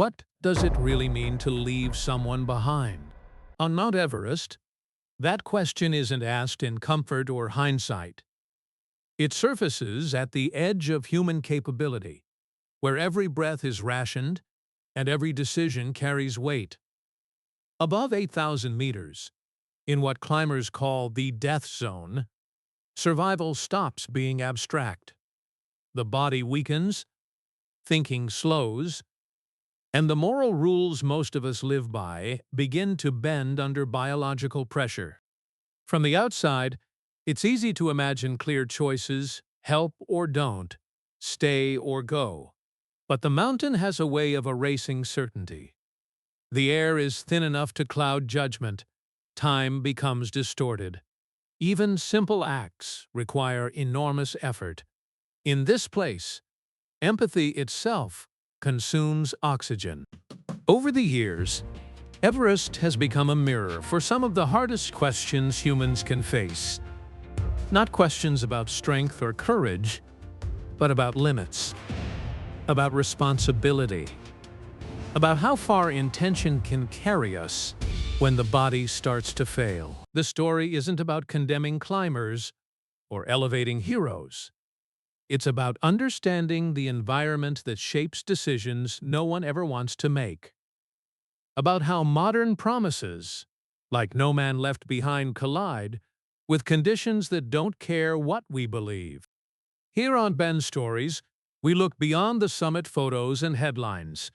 What does it really mean to leave someone behind? On Mount Everest, that question isn't asked in comfort or hindsight. It surfaces at the edge of human capability, where every breath is rationed and every decision carries weight. Above 8,000 meters, in what climbers call the death zone, survival stops being abstract. The body weakens, thinking slows, and the moral rules most of us live by begin to bend under biological pressure. From the outside, it's easy to imagine clear choices, help or don't, stay or go. But the mountain has a way of erasing certainty. The air is thin enough to cloud judgment. Time becomes distorted. Even simple acts require enormous effort. In this place, empathy itself consumes oxygen. Over the years, Everest has become a mirror for some of the hardest questions humans can face. Not questions about strength or courage, but about limits, about responsibility, about how far intention can carry us when the body starts to fail. The story isn't about condemning climbers or elevating heroes. It's about understanding the environment that shapes decisions no one ever wants to make. About how modern promises, like no man left behind, collide with conditions that don't care what we believe. Here on Ben Stories, we look beyond the summit photos and headlines.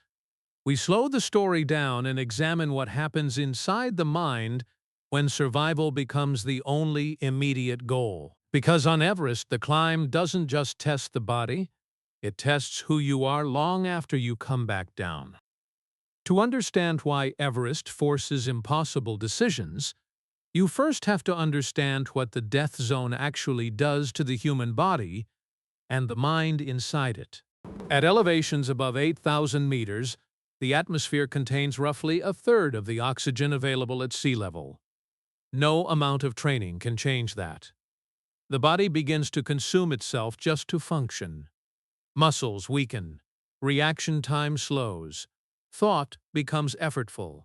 We slow the story down and examine what happens inside the mind when survival becomes the only immediate goal. Because on Everest, the climb doesn't just test the body, it tests who you are long after you come back down. To understand why Everest forces impossible decisions, you first have to understand what the death zone actually does to the human body and the mind inside it. At elevations above 8,000 meters, the atmosphere contains roughly a third of the oxygen available at sea level. No amount of training can change that. The body begins to consume itself just to function. Muscles weaken, reaction time slows, thought becomes effortful.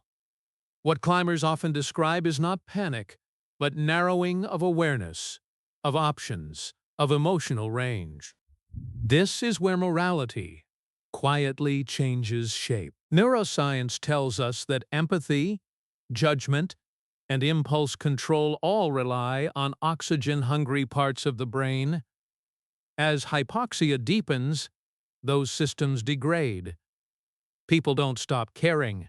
What climbers often describe is not panic, but narrowing of awareness, of options, of emotional range. This is where morality quietly changes shape. Neuroscience tells us that empathy, judgment, and impulse control all rely on oxygen-hungry parts of the brain. As hypoxia deepens, those systems degrade. People don't stop caring,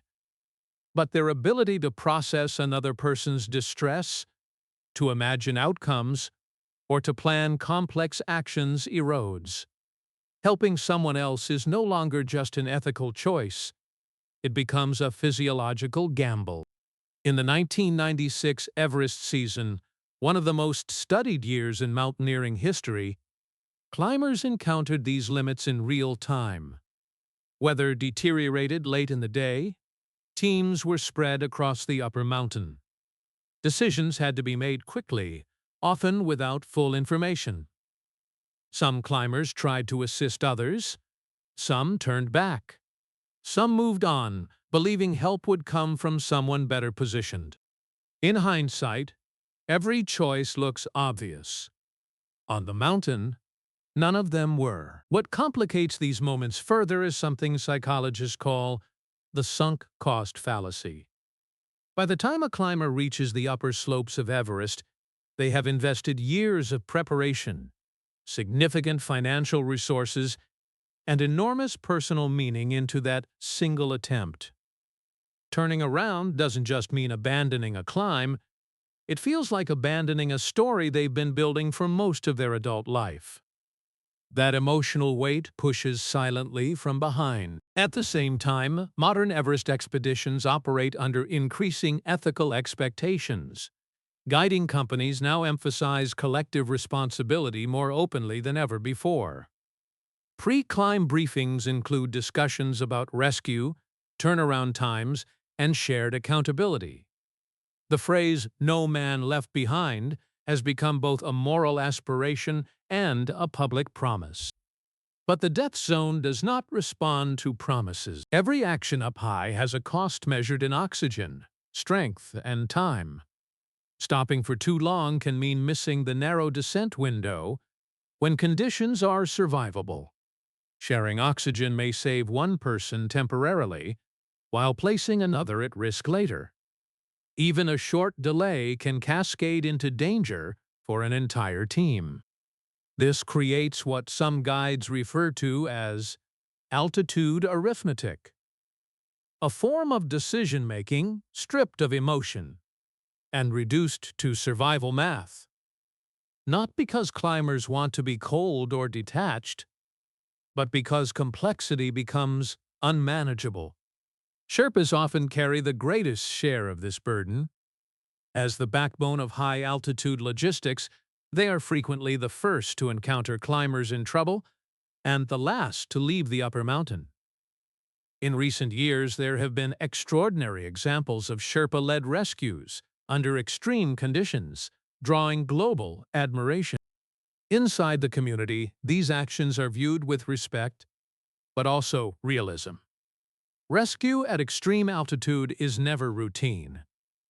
but their ability to process another person's distress, to imagine outcomes, or to plan complex actions erodes. Helping someone else is no longer just an ethical choice. It becomes a physiological gamble. In the 1996 Everest season, one of the most studied years in mountaineering history, climbers encountered these limits in real time. Weather deteriorated late in the day. Teams were spread across the upper mountain. Decisions had to be made quickly, often without full information. Some climbers tried to assist others. Some turned back. Some moved on, believing help would come from someone better positioned. In hindsight, every choice looks obvious. On the mountain, none of them were. What complicates these moments further is something psychologists call the sunk cost fallacy. By the time a climber reaches the upper slopes of Everest, they have invested years of preparation, significant financial resources, and enormous personal meaning into that single attempt. Turning around doesn't just mean abandoning a climb, it feels like abandoning a story they've been building for most of their adult life. That emotional weight pushes silently from behind. At the same time, modern Everest expeditions operate under increasing ethical expectations. Guiding companies now emphasize collective responsibility more openly than ever before. Pre-climb briefings include discussions about rescue, turnaround times, and shared accountability. The phrase "no man left behind" has become both a moral aspiration and a public promise. But the death zone does not respond to promises. Every action up high has a cost measured in oxygen, strength, and time. Stopping for too long can mean missing the narrow descent window when conditions are survivable. Sharing oxygen may save one person temporarily, while placing another at risk later. Even a short delay can cascade into danger for an entire team. This creates what some guides refer to as altitude arithmetic, a form of decision-making stripped of emotion and reduced to survival math. Not because climbers want to be cold or detached, but because complexity becomes unmanageable. Sherpas often carry the greatest share of this burden. As the backbone of high-altitude logistics, they are frequently the first to encounter climbers in trouble and the last to leave the upper mountain. In recent years, there have been extraordinary examples of Sherpa-led rescues under extreme conditions, drawing global admiration. Inside the community, these actions are viewed with respect, but also realism. Rescue at extreme altitude is never routine.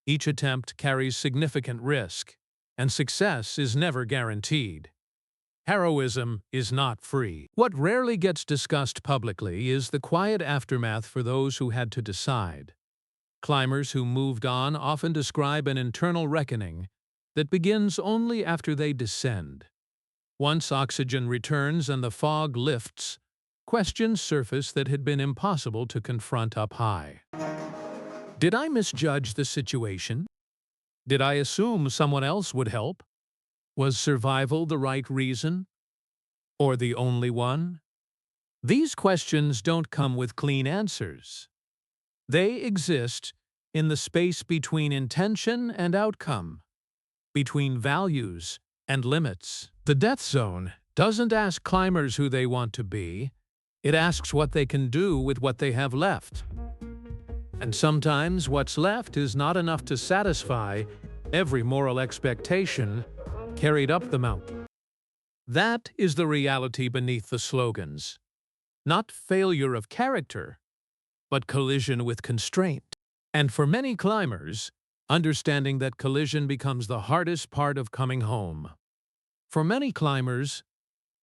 Each attempt carries significant risk, and success is never guaranteed. Heroism is not free. What rarely gets discussed publicly is the quiet aftermath for those who had to decide. Climbers who moved on often describe an internal reckoning that begins only after they descend. Once oxygen returns and the fog lifts, questions surface that had been impossible to confront up high. Did I misjudge the situation? Did I assume someone else would help? Was survival the right reason? Or the only one? These questions don't come with clean answers. They exist in the space between intention and outcome, between values and limits. The death zone doesn't ask climbers who they want to be. It asks what they can do with what they have left. And sometimes what's left is not enough to satisfy every moral expectation carried up the mountain. That is the reality beneath the slogans. Not failure of character, but collision with constraint. And for many climbers, understanding that collision becomes the hardest part of coming home. For many climbers,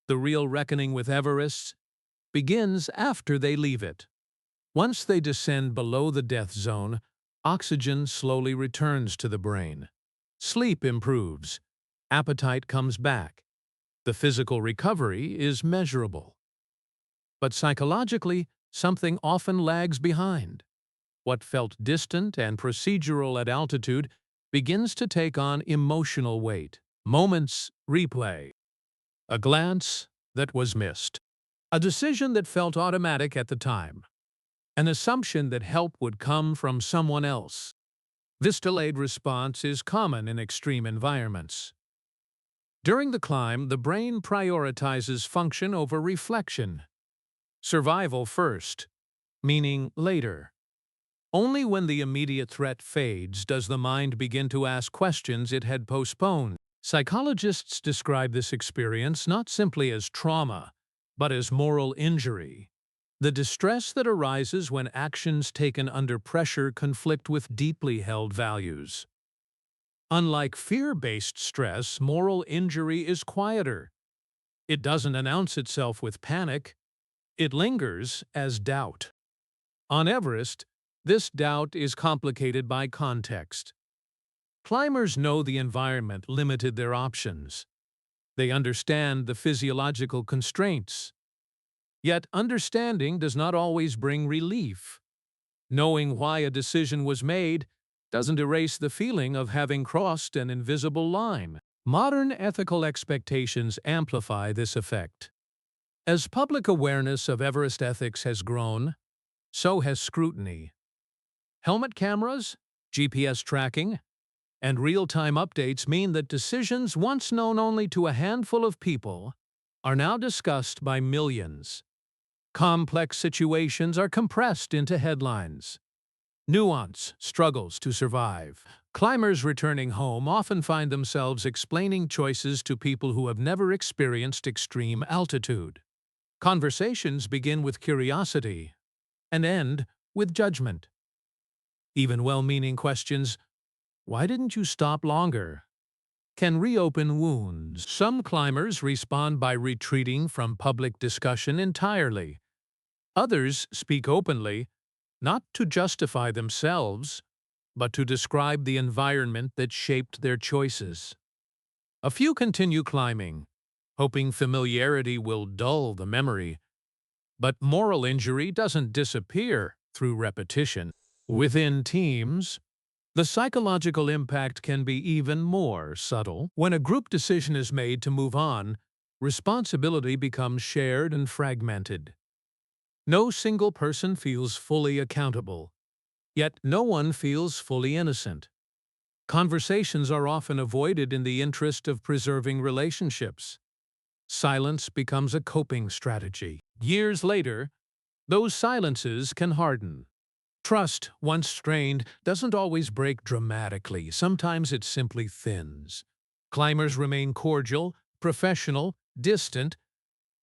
the real reckoning with Everest begins after they leave it. Once they descend below the death zone, oxygen slowly returns to the brain. Sleep improves. Appetite comes back. The physical recovery is measurable. But psychologically, something often lags behind. What felt distant and procedural at altitude begins to take on emotional weight. Moments replay. A glance that was missed. A decision that felt automatic at the time. An assumption that help would come from someone else. This delayed response is common in extreme environments. During the climb, the brain prioritizes function over reflection. Survival first, meaning later. Only when the immediate threat fades does the mind begin to ask questions it had postponed. Psychologists describe this experience not simply as trauma, but as moral injury. The distress that arises when actions taken under pressure conflict with deeply held values. Unlike fear-based stress, moral injury is quieter. It doesn't announce itself with panic. It lingers as doubt. On Everest, this doubt is complicated by context. Climbers know the environment limited their options. They understand the physiological constraints. Yet understanding does not always bring relief. Knowing why a decision was made doesn't erase the feeling of having crossed an invisible line. Modern ethical expectations amplify this effect. As public awareness of Everest ethics has grown, so has scrutiny. Helmet cameras, GPS tracking, and real-time updates mean that decisions once known only to a handful of people are now discussed by millions. Complex situations are compressed into headlines. Nuance struggles to survive. Climbers returning home often find themselves explaining choices to people who have never experienced extreme altitude. Conversations begin with curiosity and end with judgment. Even well-meaning questions, "Why didn't you stop longer?" can reopen wounds. Some climbers respond by retreating from public discussion entirely. Others speak openly, not to justify themselves, but to describe the environment that shaped their choices. A few continue climbing, hoping familiarity will dull the memory, but moral injury doesn't disappear through repetition. Within teams, the psychological impact can be even more subtle. When a group decision is made to move on, responsibility becomes shared and fragmented. No single person feels fully accountable, yet no one feels fully innocent. Conversations are often avoided in the interest of preserving relationships. Silence becomes a coping strategy. Years later, those silences can harden. Trust, once strained, doesn't always break dramatically. Sometimes it simply thins. Climbers remain cordial, professional, distant.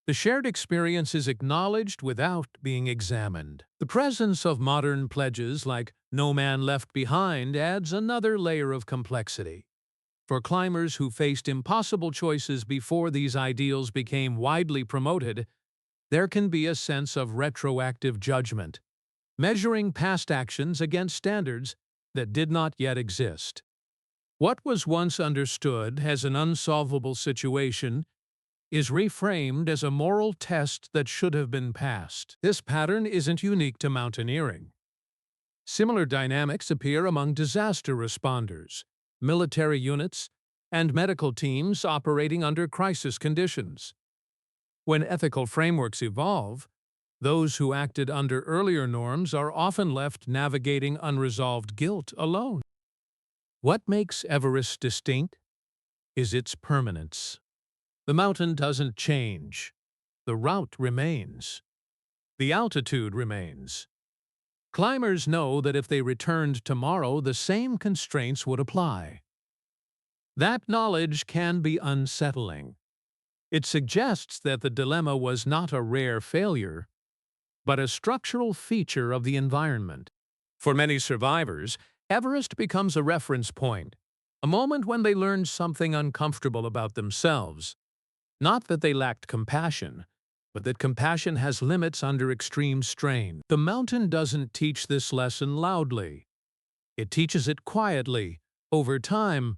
The shared experience is acknowledged without being examined. The presence of modern pledges like "No Man Left Behind" adds another layer of complexity. For climbers who faced impossible choices before these ideals became widely promoted, there can be a sense of retroactive judgment, measuring past actions against standards that did not yet exist. What was once understood as an unsolvable situation is reframed as a moral test that should have been passed. This pattern isn't unique to mountaineering. Similar dynamics appear among disaster responders, military units, and medical teams operating under crisis conditions. When ethical frameworks evolve, those who acted under earlier norms are often left navigating unresolved guilt alone. What makes Everest distinct is its permanence. The mountain doesn't change. The route remains. The altitude remains. Climbers know that if they returned tomorrow, the same constraints would apply. That knowledge can be unsettling. It suggests that the dilemma was not a rare failure, but a structural feature of the environment. For many survivors, Everest becomes a reference point, a moment when they learned something uncomfortable about themselves. Not that they lacked compassion, but that compassion has limits under extreme strain. The mountain doesn't teach this lesson loudly. It teaches it quietly, over time,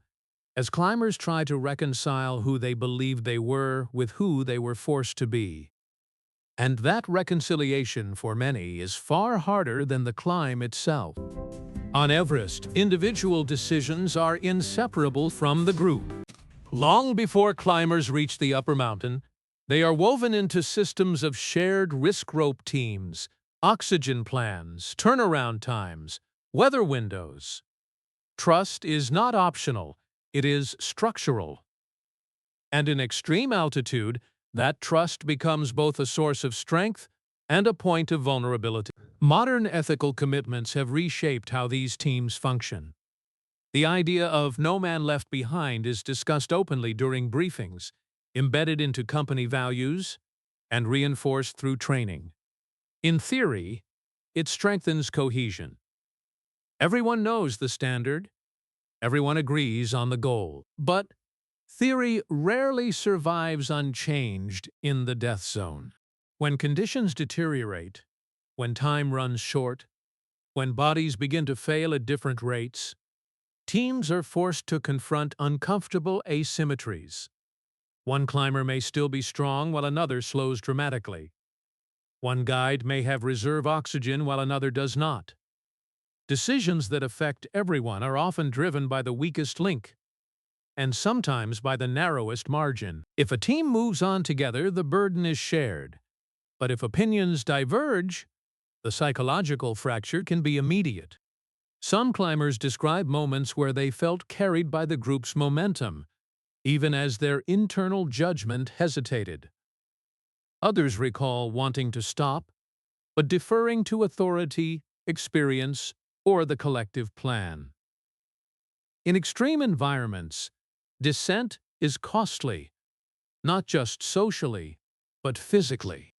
as climbers try to reconcile who they believed they were with who they were forced to be. And that reconciliation, for many, is far harder than the climb itself. On Everest, individual decisions are inseparable from the group. Long before climbers reach the upper mountain, they are woven into systems of shared risk rope teams, oxygen plans, turnaround times, weather windows. Trust is not optional, it is structural. And in extreme altitude, that trust becomes both a source of strength and a point of vulnerability. Modern ethical commitments have reshaped how these teams function. The idea of "no man left behind" is discussed openly during briefings, embedded into company values, and reinforced through training. In theory, it strengthens cohesion. Everyone knows the standard, everyone agrees on the goal. But theory rarely survives unchanged in the death zone. When conditions deteriorate, when time runs short, when bodies begin to fail at different rates, teams are forced to confront uncomfortable asymmetries. One climber may still be strong while another slows dramatically. One guide may have reserve oxygen while another does not. Decisions that affect everyone are often driven by the weakest link, and sometimes by the narrowest margin. If a team moves on together, the burden is shared. But if opinions diverge, the psychological fracture can be immediate. Some climbers describe moments where they felt carried by the group's momentum, even as their internal judgment hesitated. Others recall wanting to stop, but deferring to authority, experience, or the collective plan. In extreme environments, dissent is costly, not just socially, but physically.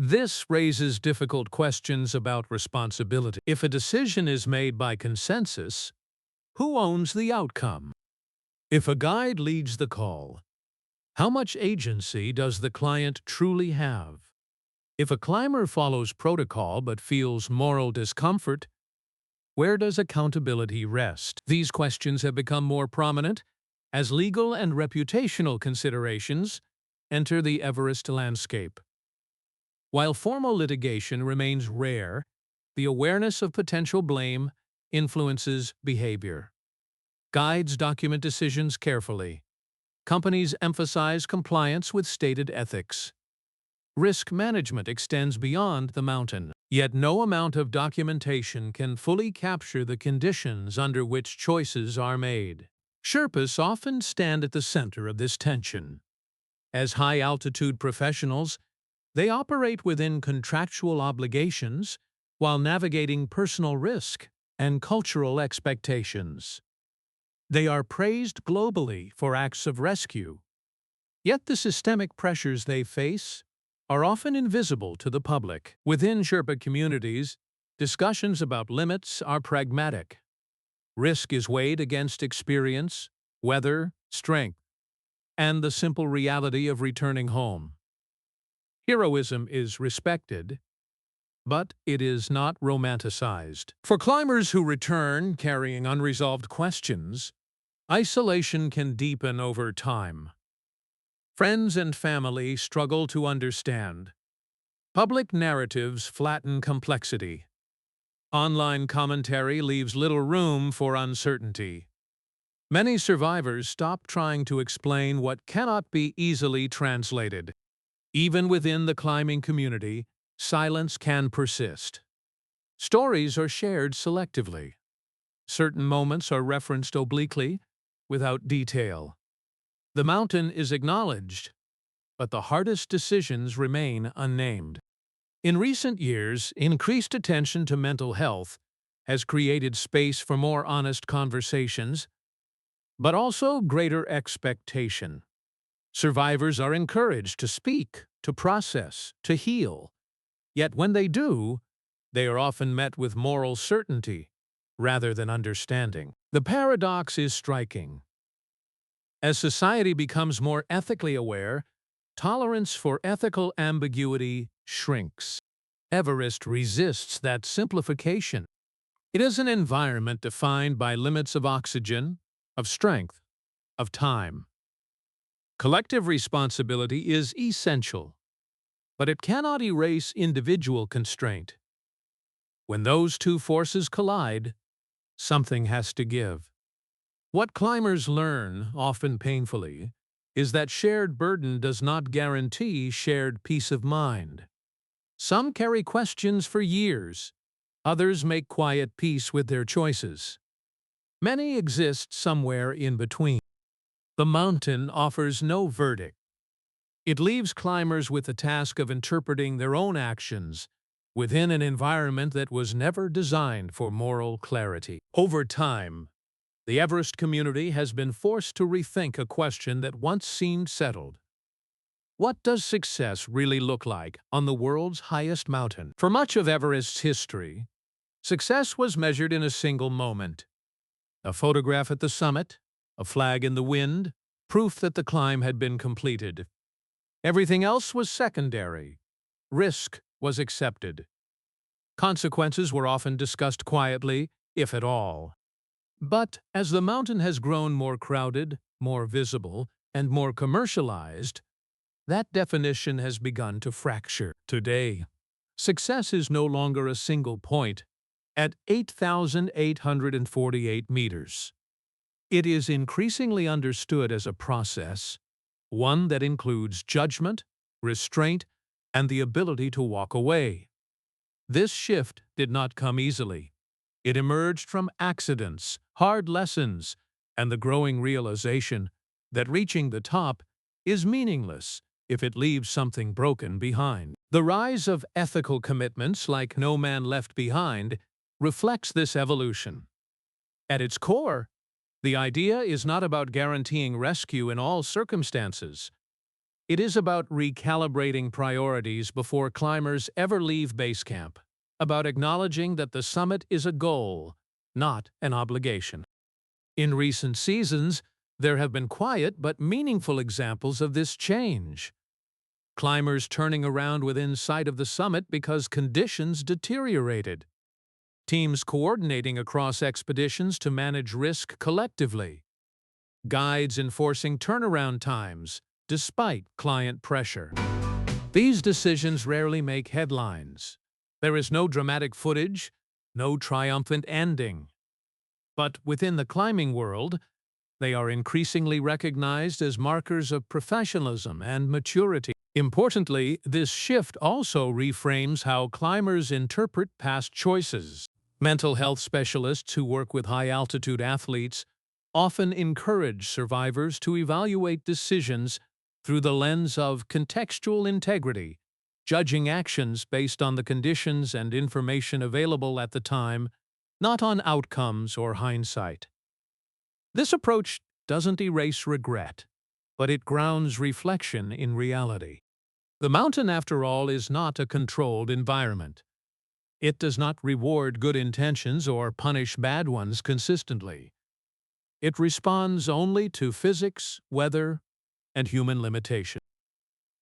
This raises difficult questions about responsibility. If a decision is made by consensus, who owns the outcome? If a guide leads the call, how much agency does the client truly have? If a climber follows protocol but feels moral discomfort, where does accountability rest? These questions have become more prominent as legal and reputational considerations enter the Everest landscape. While formal litigation remains rare, the awareness of potential blame influences behavior. Guides document decisions carefully. Companies emphasize compliance with stated ethics. Risk management extends beyond the mountain. Yet no amount of documentation can fully capture the conditions under which choices are made. Sherpas often stand at the center of this tension. As high-altitude professionals, they operate within contractual obligations while navigating personal risk and cultural expectations. They are praised globally for acts of rescue, yet the systemic pressures they face are often invisible to the public. Within Sherpa communities, discussions about limits are pragmatic. Risk is weighed against experience, weather, strength, and the simple reality of returning home. Heroism is respected, but it is not romanticized. For climbers who return carrying unresolved questions, isolation can deepen over time. Friends and family struggle to understand. Public narratives flatten complexity. Online commentary leaves little room for uncertainty. Many survivors stop trying to explain what cannot be easily translated. Even within the climbing community, silence can persist. Stories are shared selectively. Certain moments are referenced obliquely, without detail. The mountain is acknowledged, but the hardest decisions remain unnamed. In recent years, increased attention to mental health has created space for more honest conversations, but also greater expectation. Survivors are encouraged to speak, to process, to heal. Yet when they do, they are often met with moral certainty rather than understanding. The paradox is striking. As society becomes more ethically aware, tolerance for ethical ambiguity shrinks. Everest resists that simplification. It is an environment defined by limits of oxygen, of strength, of time. Collective responsibility is essential, but it cannot erase individual constraint. When those two forces collide, something has to give. What climbers learn, often painfully, is that shared burden does not guarantee shared peace of mind. Some carry questions for years, others make quiet peace with their choices. Many exist somewhere in between. The mountain offers no verdict. It leaves climbers with the task of interpreting their own actions within an environment that was never designed for moral clarity. Over time, the Everest community has been forced to rethink a question that once seemed settled. What does success really look like on the world's highest mountain? For much of Everest's history, success was measured in a single moment. A photograph at the summit, a flag in the wind, proof that the climb had been completed. Everything else was secondary. Risk was accepted. Consequences were often discussed quietly, if at all. But as the mountain has grown more crowded, more visible, and more commercialized, that definition has begun to fracture. Today, success is no longer a single point at 8,848 meters. It is increasingly understood as a process, one that includes judgment, restraint, and the ability to walk away. This shift did not come easily. It emerged from accidents, hard lessons, and the growing realization that reaching the top is meaningless if it leaves something broken behind. The rise of ethical commitments like No Man Left Behind reflects this evolution. At its core, the idea is not about guaranteeing rescue in all circumstances. It is about recalibrating priorities before climbers ever leave base camp, about acknowledging that the summit is a goal, not an obligation. In recent seasons, there have been quiet but meaningful examples of this change. Climbers turning around within sight of the summit because conditions deteriorated. Teams coordinating across expeditions to manage risk collectively. Guides enforcing turnaround times, despite client pressure. These decisions rarely make headlines. There is no dramatic footage, no triumphant ending. But within the climbing world, they are increasingly recognized as markers of professionalism and maturity. Importantly, this shift also reframes how climbers interpret past choices. Mental health specialists who work with high-altitude athletes often encourage survivors to evaluate decisions through the lens of contextual integrity, judging actions based on the conditions and information available at the time, not on outcomes or hindsight. This approach doesn't erase regret, but it grounds reflection in reality. The mountain, after all, is not a controlled environment. It does not reward good intentions or punish bad ones consistently. It responds only to physics, weather, and human limitation.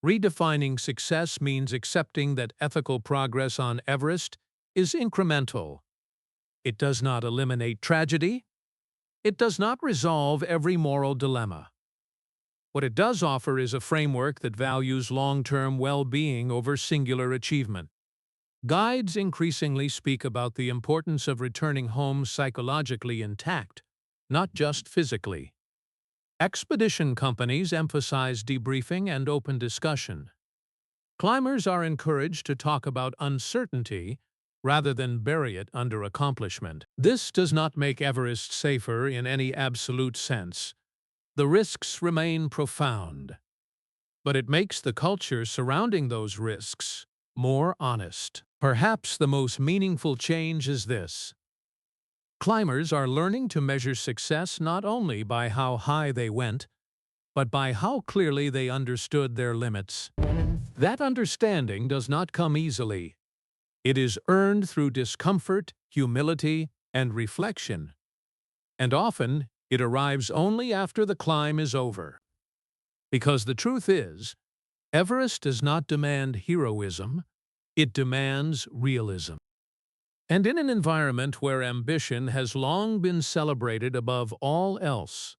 Redefining success means accepting that ethical progress on Everest is incremental. It does not eliminate tragedy. It does not resolve every moral dilemma. What it does offer is a framework that values long-term well-being over singular achievement. Guides increasingly speak about the importance of returning home psychologically intact, not just physically. Expedition companies emphasize debriefing and open discussion. Climbers are encouraged to talk about uncertainty rather than bury it under accomplishment. This does not make Everest safer in any absolute sense. The risks remain profound. But it makes the culture surrounding those risks more honest. Perhaps the most meaningful change is this. Climbers are learning to measure success not only by how high they went, but by how clearly they understood their limits. That understanding does not come easily. It is earned through discomfort, humility, and reflection. And often, it arrives only after the climb is over. Because the truth is, Everest does not demand heroism, it demands realism. And in an environment where ambition has long been celebrated above all else,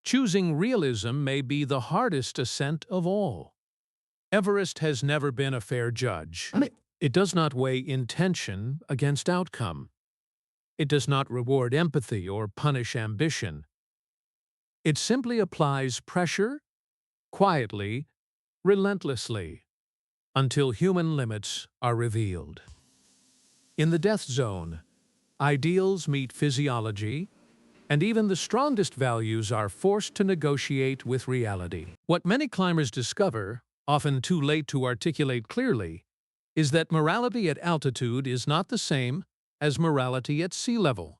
choosing realism may be the hardest ascent of all. Everest has never been a fair judge. It does not weigh intention against outcome. It does not reward empathy or punish ambition. It simply applies pressure, quietly, relentlessly, until human limits are revealed. In the death zone, ideals meet physiology, and even the strongest values are forced to negotiate with reality. What many climbers discover, often too late to articulate clearly, is that morality at altitude is not the same as morality at sea level.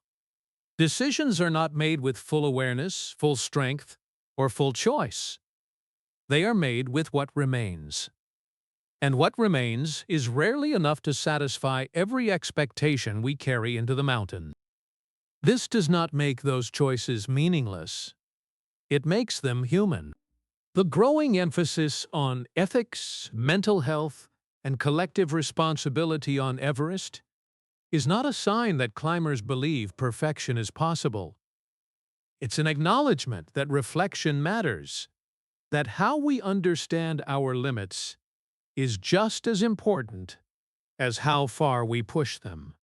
Decisions are not made with full awareness, full strength, or full choice. They are made with what remains. And what remains is rarely enough to satisfy every expectation we carry into the mountain. This does not make those choices meaningless. It makes them human. The growing emphasis on ethics, mental health, and collective responsibility on Everest is not a sign that climbers believe perfection is possible. It's an acknowledgement that reflection matters, that how we understand our limits is just as important as how far we push them.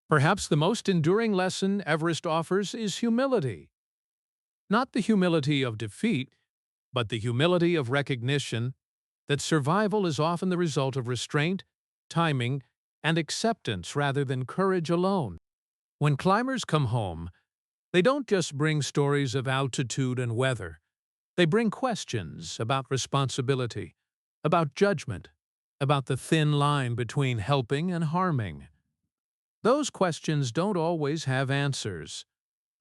Perhaps the most enduring lesson Everest offers is humility. Not the humility of defeat, but the humility of recognition that survival is often the result of restraint, timing, and acceptance rather than courage alone. When climbers come home, they don't just bring stories of altitude and weather. They bring questions about responsibility, about judgment, about the thin line between helping and harming. Those questions don't always have answers,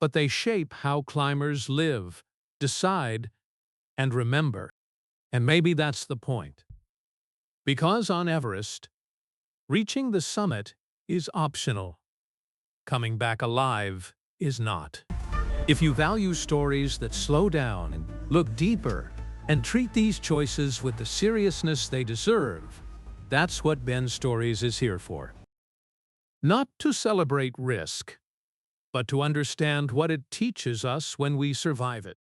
but they shape how climbers live, decide, and remember. And maybe that's the point. Because on Everest, reaching the summit is optional. Coming back alive is not. If you value stories that slow down and look deeper and treat these choices with the seriousness they deserve, that's what Ben Stories is here for. Not to celebrate risk, but to understand what it teaches us when we survive it.